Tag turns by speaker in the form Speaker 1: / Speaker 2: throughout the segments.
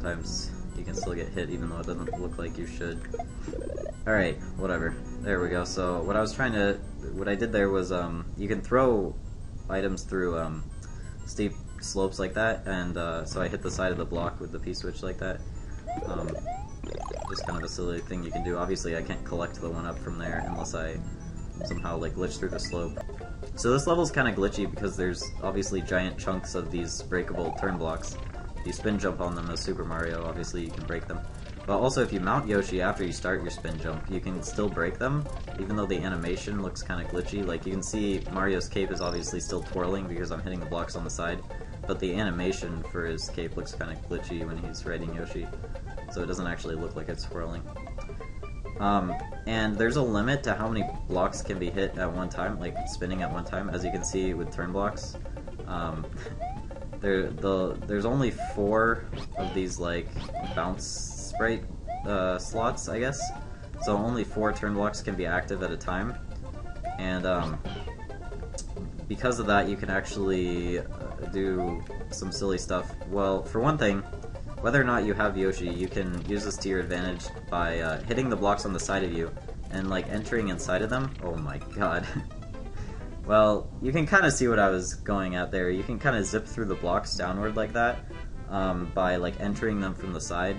Speaker 1: sometimes you can still get hit even though it doesn't look like you should. Alright, whatever. There we go. So what I did there was, you can throw items through steep slopes like that, and so I hit the side of the block with the P-switch like that. Just kind of a silly thing you can do. Obviously I can't collect the 1-up from there unless I somehow like glitch through the slope. So this level's kind of glitchy because there's obviously giant chunks of these breakable turn blocks. If you spin jump on them as Super Mario, obviously you can break them. But also if you mount Yoshi after you start your spin jump, you can still break them, even though the animation looks kind of glitchy. Like you can see Mario's cape is obviously still twirling because I'm hitting the blocks on the side, but the animation for his cape looks kind of glitchy when he's riding Yoshi, so it doesn't actually look like it's swirling. And there's a limit to how many blocks can be hit at one time, like spinning at one time, as you can see with turn blocks. There's only 4 of these like bounce sprite slots, I guess. So only 4 turn blocks can be active at a time, and because of that, you can actually do some silly stuff. Well, for one thing, whether or not you have Yoshi, you can use this to your advantage by hitting the blocks on the side of you and like entering inside of them. Oh my god. Well, you can kind of see what I was going at there. You can kind of zip through the blocks downward like that by like entering them from the side,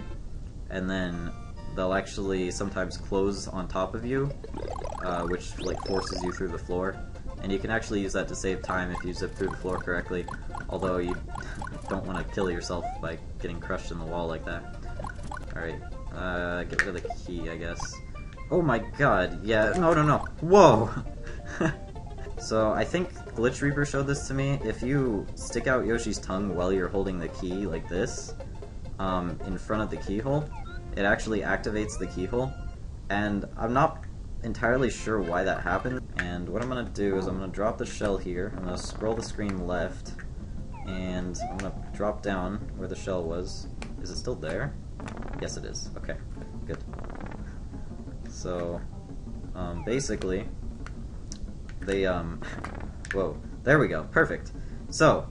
Speaker 1: and then they'll actually sometimes close on top of you, which like forces you through the floor. And you can actually use that to save time if you zip through the floor correctly, although you don't want to kill yourself by getting crushed in the wall like that. Alright, get rid of the key, I guess. Oh my god, yeah, no, whoa! So, I think Glitch Reaper showed this to me. If you stick out Yoshi's tongue while you're holding the key like this, in front of the keyhole, it actually activates the keyhole, and I'm not entirely sure why that happened. And what I'm going to do is I'm going to drop the shell here, I'm going to scroll the screen left, and I'm going to drop down where the shell was. Is it still there? Yes it is. Okay, good. So, basically, they, whoa, there we go, perfect. So,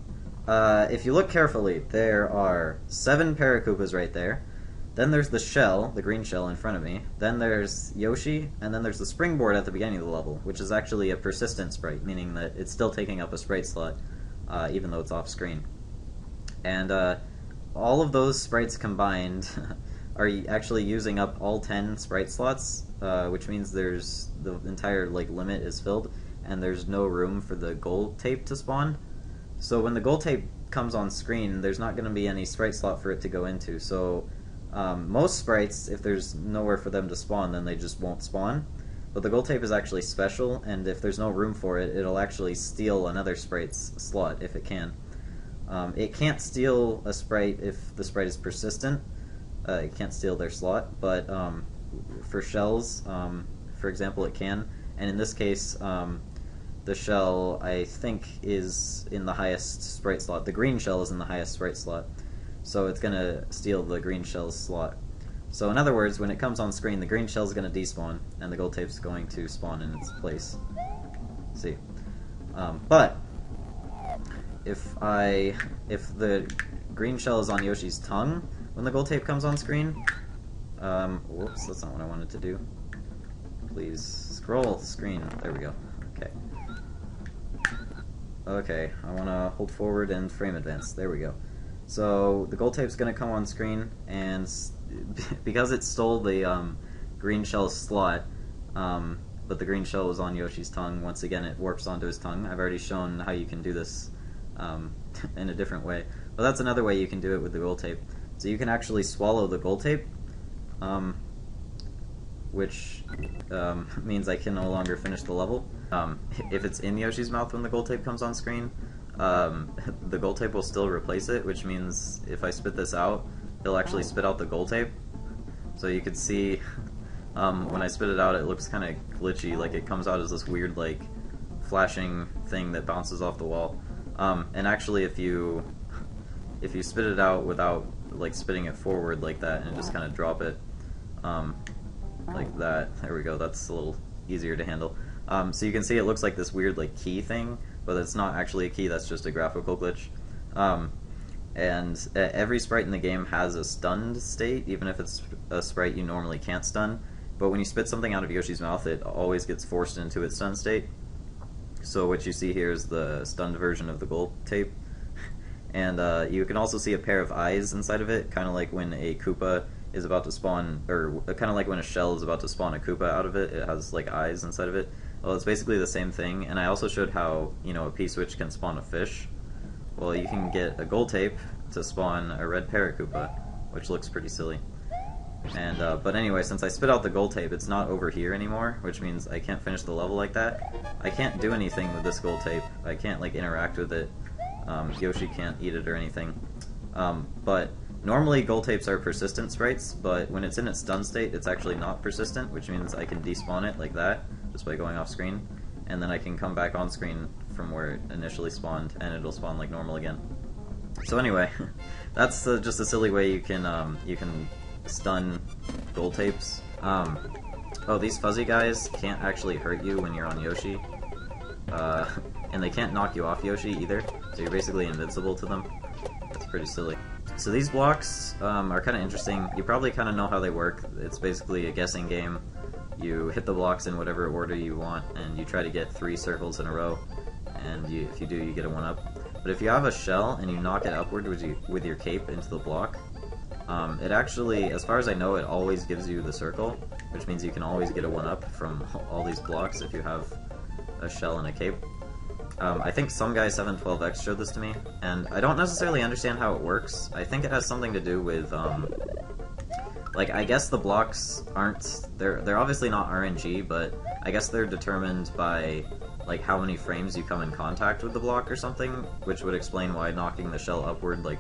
Speaker 1: if you look carefully, there are 7 Paracoopas right there. Then there's the shell, the green shell in front of me. Then there's Yoshi, and then there's the springboard at the beginning of the level, which is actually a persistent sprite, meaning that it's still taking up a sprite slot, even though it's off screen. And all of those sprites combined are actually using up all 10 sprite slots, which means there's the entire like limit is filled, and there's no room for the gold tape to spawn. So when the gold tape comes on screen, there's not going to be any sprite slot for it to go into. So most sprites, if there's nowhere for them to spawn, then they just won't spawn. But the gold tape is actually special, and if there's no room for it, it'll actually steal another sprite's slot if it can. It can't steal a sprite if the sprite is persistent. It can't steal their slot, but for shells, for example, it can. And in this case, the shell, I think, is in the highest sprite slot. The green shell is in the highest sprite slot. So it's going to steal the green shell's slot. So in other words, when it comes on screen, the green shell is going to despawn, and the gold tape's going to spawn in its place. See. But if the green shell is on Yoshi's tongue when the gold tape comes on screen, whoops, that's not what I wanted to do. Please scroll screen. There we go. Okay. Okay, I want to hold forward and frame advance. There we go. So the gold tape's going to come on screen, and because it stole the green shell's slot, but the green shell was on Yoshi's tongue, once again it warps onto his tongue. I've already shown how you can do this in a different way, but that's another way you can do it with the gold tape. So you can actually swallow the gold tape, which means I can no longer finish the level. If it's in Yoshi's mouth when the gold tape comes on screen, the gold tape will still replace it, which means if I spit this out, it'll actually spit out the gold tape. So you can see when I spit it out, it looks kind of glitchy, like it comes out as this weird like flashing thing that bounces off the wall. And actually if you spit it out without like spitting it forward like that and just kind of drop it like that, there we go, that's a little easier to handle. So you can see it looks like this weird like key thing, but it's not actually a key, that's just a graphical glitch. And every sprite in the game has a stunned state, even if it's a sprite you normally can't stun. But when you spit something out of Yoshi's mouth, it always gets forced into its stun state. So what you see here is the stunned version of the gold tape. And you can also see a pair of eyes inside of it, kind of like when a Koopa is about to spawn, or kind of like when a shell is about to spawn a Koopa out of it. It has like eyes inside of it. Well, it's basically the same thing. And I also showed how, you know, a P-switch can spawn a fish. Well, you can get a gold tape to spawn a red parrot Koopa, which looks pretty silly. And but anyway, since I spit out the gold tape, it's not over here anymore, which means I can't finish the level like that. I can't do anything with this gold tape. I can't like interact with it. Yoshi can't eat it or anything. But normally gold tapes are persistent sprites, but when it's in its stun state, it's actually not persistent, which means I can despawn it like that, just by going off screen, and then I can come back on screen from where it initially spawned, and it'll spawn like normal again. So anyway, that's just a silly way you can stun gold tapes. Oh, these fuzzy guys can't actually hurt you when you're on Yoshi. And they can't knock you off Yoshi either, so you're basically invincible to them. That's pretty silly. So these blocks are kind of interesting. You probably kind of know how they work. It's basically a guessing game. You hit the blocks in whatever order you want, and you try to get 3 circles in a row, and if you do, you get a 1-up. But if you have a shell and you knock it upward with your cape into the block, it actually, as far as I know, it always gives you the circle, which means you can always get a 1-up from all these blocks if you have a shell and a cape. I think some guy 712X showed this to me, and I don't necessarily understand how it works. I think it has something to do with, like, I guess the blocks aren't, they're obviously not RNG, but I guess they're determined by, like, how many frames you come in contact with the block or something, which would explain why knocking the shell upward, like,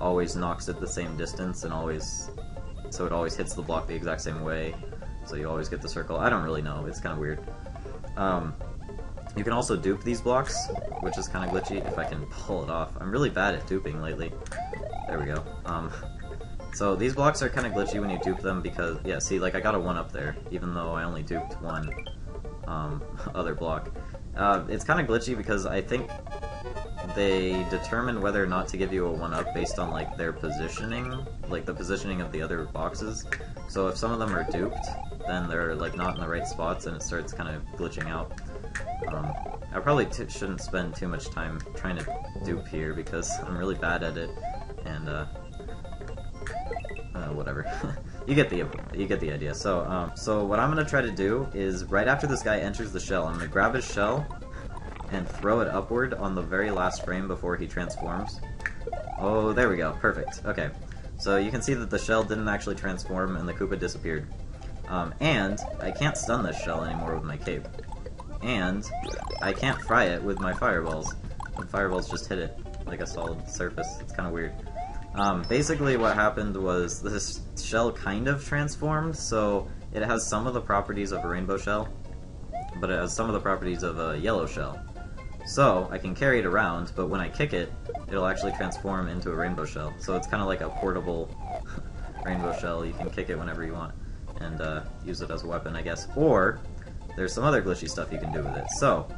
Speaker 1: always knocks it the same distance and always, so it always hits the block the exact same way, so you always get the circle. I don't really know, it's kind of weird. You can also dupe these blocks, which is kind of glitchy if I can pull it off. I'm really bad at duping lately. There we go. So these blocks are kind of glitchy when you dupe them because, yeah, see, like I got a 1-up there, even though I only duped one other block. It's kind of glitchy because I think they determine whether or not to give you a 1-up based on like their positioning, like the positioning of the other boxes. So if some of them are duped, then they're like not in the right spots and it starts kind of glitching out. I probably shouldn't spend too much time trying to dupe here because I'm really bad at it, and whatever. you get the idea. So so what I'm gonna try to do is right after this guy enters the shell, I'm gonna grab his shell and throw it upward on the very last frame before he transforms. Oh, there we go. Perfect. Okay. So you can see that the shell didn't actually transform and the Koopa disappeared. And I can't stun this shell anymore with my cape. And I can't fry it with my fireballs. The fireballs just hit it like a solid surface. It's kind of weird. Basically what happened was this shell kind of transformed, so it has some of the properties of a rainbow shell, but it has some of the properties of a yellow shell. So I can carry it around, but when I kick it, it'll actually transform into a rainbow shell. So it's kind of like a portable rainbow shell. You can kick it whenever you want and use it as a weapon, I guess. Or there's some other glitchy stuff you can do with it. So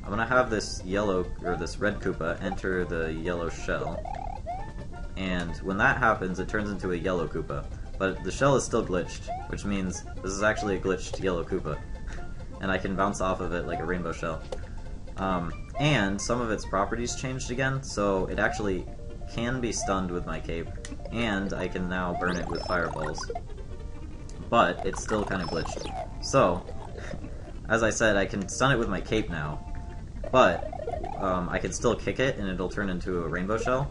Speaker 1: I'm gonna have this yellow or this red Koopa enter the yellow shell, and when that happens, it turns into a yellow Koopa. But the shell is still glitched, which means this is actually a glitched yellow Koopa, and I can bounce off of it like a rainbow shell. And some of its properties changed again, so it actually can be stunned with my cape, and I can now burn it with fireballs. But it's still kind of glitched. So, as I said, I can stun it with my cape now, but I can still kick it and it'll turn into a rainbow shell.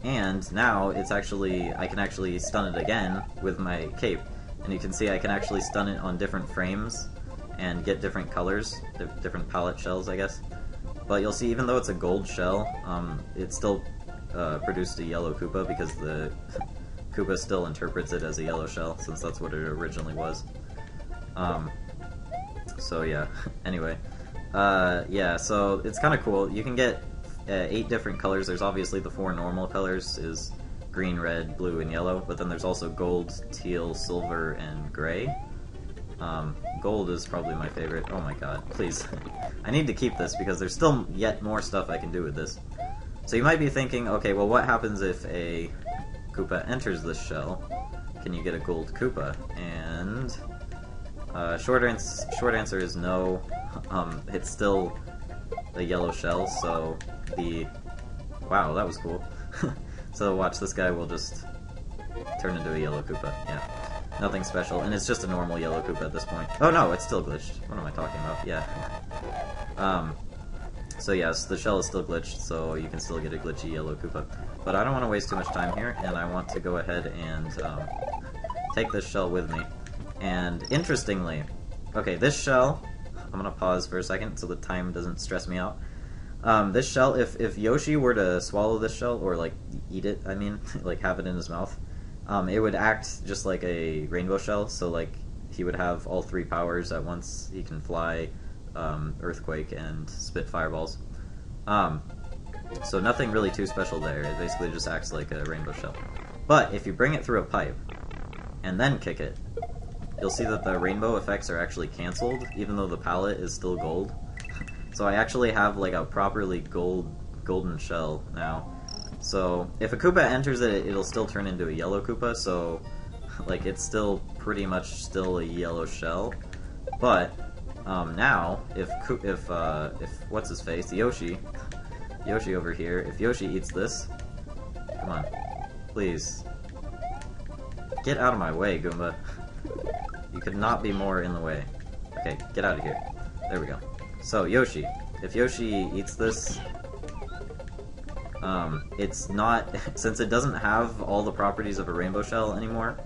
Speaker 1: And now it's actually, I can actually stun it again with my cape. And you can see I can actually stun it on different frames and get different colors, different palette shells, I guess. But you'll see, even though it's a gold shell, it still produced a yellow Koopa because the Koopa still interprets it as a yellow shell, since that's what it originally was. So yeah, anyway. Yeah, so it's kind of cool. You can get 8 different colors. There's obviously the 4 normal colors, is green, red, blue, and yellow, but then there's also gold, teal, silver, and gray. Gold is probably my favorite. Oh my god, please. I need to keep this because there's still yet more stuff I can do with this. So you might be thinking, okay, well what happens if a Koopa enters this shell? Can you get a gold Koopa? And short answer is no. It's still a yellow shell, so the... Wow, that was cool. So watch, this guy will just turn into a yellow Koopa, yeah. Nothing special, and it's just a normal yellow Koopa at this point. Oh no, it's still glitched. What am I talking about? Yeah. So yes, the shell is still glitched, so you can still get a glitchy yellow Koopa. But I don't want to waste too much time here, and I want to go ahead and take this shell with me. And interestingly, okay, this shell, I'm going to pause for a second so the time doesn't stress me out. This shell, if Yoshi were to swallow this shell, or like eat it, I mean, like have it in his mouth, it would act just like a rainbow shell, so like he would have all 3 powers at once. He can fly, earthquake, and spit fireballs. So nothing really too special there. It basically just acts like a rainbow shell. But if you bring it through a pipe and then kick it, you'll see that the rainbow effects are actually cancelled, even though the palette is still gold. So I actually have like a properly golden shell now. So if a Koopa enters it, it'll still turn into a yellow Koopa, so like it's still pretty much still a yellow shell. But now, if what's his face, Yoshi over here, if Yoshi eats this, come on, please, get out of my way, Goomba. You could not be more in the way. Okay, get out of here. There we go. So Yoshi, if Yoshi eats this, it's not, since it doesn't have all the properties of a rainbow shell anymore,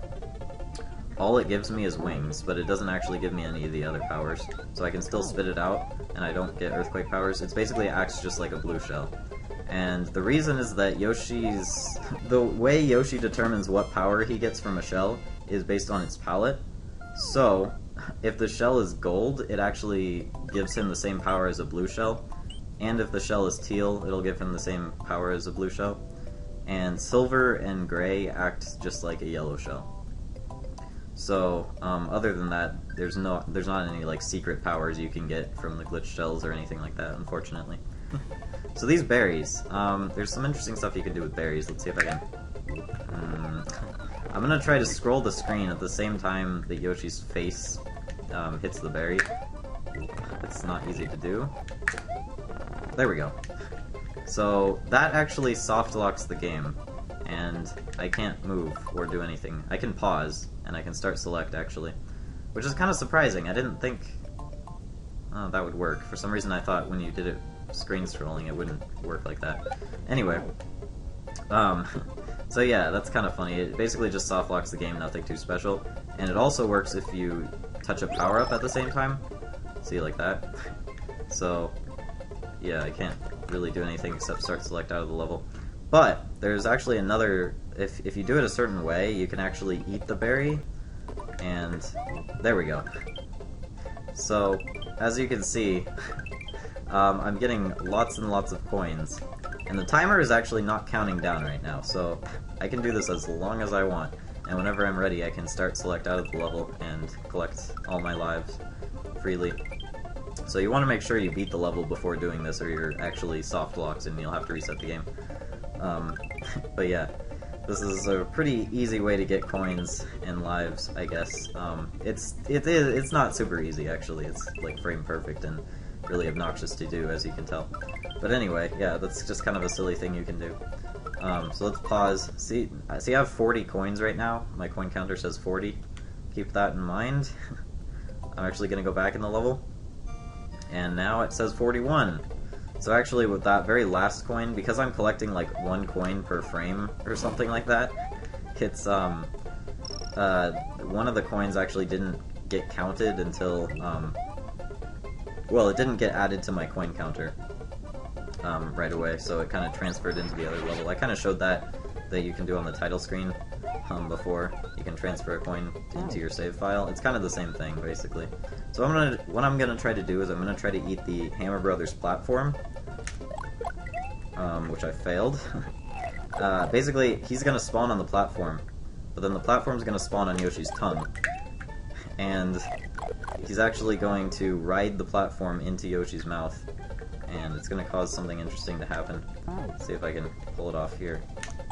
Speaker 1: all it gives me is wings, but it doesn't actually give me any of the other powers. So I can still spit it out, and I don't get earthquake powers. It basically acts just like a blue shell. And the reason is that the way Yoshi determines what power he gets from a shell is based on its palette. So, if the shell is gold, it actually gives him the same power as a blue shell. And if the shell is teal, it'll give him the same power as a blue shell. And silver and gray act just like a yellow shell. So, other than that, there's not any like secret powers you can get from the glitch shells or anything like that, unfortunately. So these berries, there's some interesting stuff you can do with berries. Let's see if I can... I'm gonna try to scroll the screen at the same time that Yoshi's face hits the berry. It's not easy to do. There we go. So that actually soft locks the game, and I can't move or do anything. I can pause, and I can start select, actually. Which is kind of surprising. I didn't think that would work. For some reason I thought when you did it screen scrolling it wouldn't work like that. Anyway, so yeah, that's kind of funny. It basically just soft locks the game, nothing too special. And it also works if you touch a power-up at the same time. See, like that. So, yeah, I can't really do anything except start select out of the level. But there's actually another, if you do it a certain way, you can actually eat the berry, and there we go. So, as you can see, I'm getting lots and lots of coins, and the timer is actually not counting down right now, so I can do this as long as I want, and whenever I'm ready I can start select out of the level and collect all my lives freely. So you want to make sure you beat the level before doing this, or you're actually soft locked and you'll have to reset the game. But yeah, this is a pretty easy way to get coins and lives, I guess. It's not super easy, actually. It's like frame perfect and really obnoxious to do, as you can tell. But anyway, yeah, that's just kind of a silly thing you can do. So let's pause. See, I have 40 coins right now. My coin counter says 40. Keep that in mind. I'm actually going to go back in the level. And now it says 41. So actually with that very last coin, because I'm collecting like 1 coin per frame or something like that, it's one of the coins actually didn't get counted until well, it didn't get added to my coin counter right away, so it kind of transferred into the other level. I kind of showed that you can do on the title screen before. You can transfer a coin into your save file. It's kind of the same thing, basically. So what I'm gonna try to do is I'm gonna try to eat the Hammer Brothers platform, which I failed. Basically, he's gonna spawn on the platform, but then the platform's gonna spawn on Yoshi's tongue, and he's actually going to ride the platform into Yoshi's mouth, and it's gonna cause something interesting to happen. Let's see if I can pull it off here.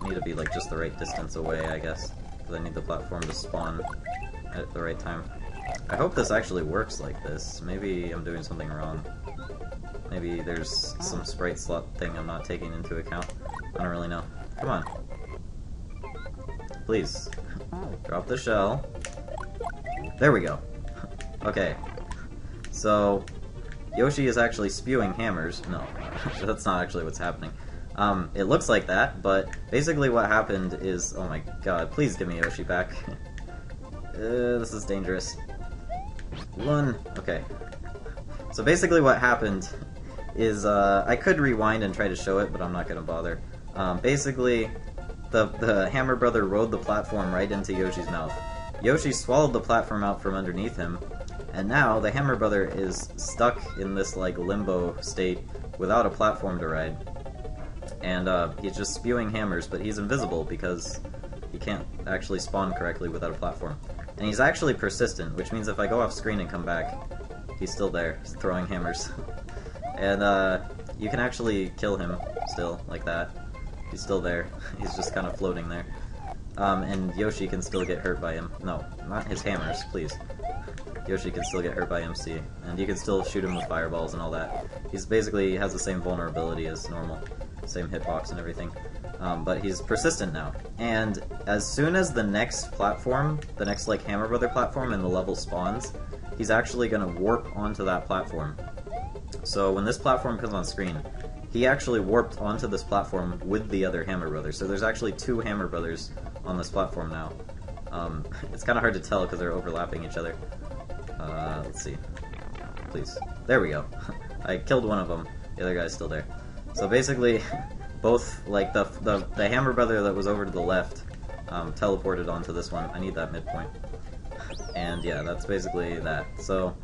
Speaker 1: I need to be like just the right distance away, I guess, because I need the platform to spawn at the right time. I hope this actually works like this. Maybe I'm doing something wrong. Maybe there's some sprite slot thing I'm not taking into account. I don't really know. Come on. Please. Drop the shell. There we go. Okay. So, Yoshi is actually spewing hammers. No, that's not actually what's happening. It looks like that, but basically what happened is... Oh my god, please give me Yoshi back. This is dangerous. Run! Okay. So basically what happened is, I could rewind and try to show it, but I'm not gonna bother. Basically, the Hammer Brother rode the platform right into Yoshi's mouth. Yoshi swallowed the platform out from underneath him, and now the Hammer Brother is stuck in this, like, limbo state without a platform to ride. And, he's just spewing hammers, but he's invisible because he can't actually spawn correctly without a platform. And he's actually persistent, which means if I go off screen and come back, he's still there, throwing hammers. And, you can actually kill him still, like that. He's still there. He's just kind of floating there. And Yoshi can still get hurt by him. No, not his hammers, please. Yoshi can still get hurt by MC, and you can still shoot him with fireballs and all that. He's basically has the same vulnerability as normal, same hitbox and everything. But he's persistent now. And as soon as the next platform, the next like Hammer Brother platform in the level spawns, he's actually gonna warp onto that platform. So when this platform comes on screen, he actually warped onto this platform with the other Hammer Brothers. So there's actually two Hammer Brothers on this platform now. It's kind of hard to tell because they're overlapping each other. Let's see. Please. There we go. I killed one of them. The other guy's still there. So basically, both, like, the Hammer Brother that was over to the left teleported onto this one. I need that midpoint. And yeah, that's basically that. So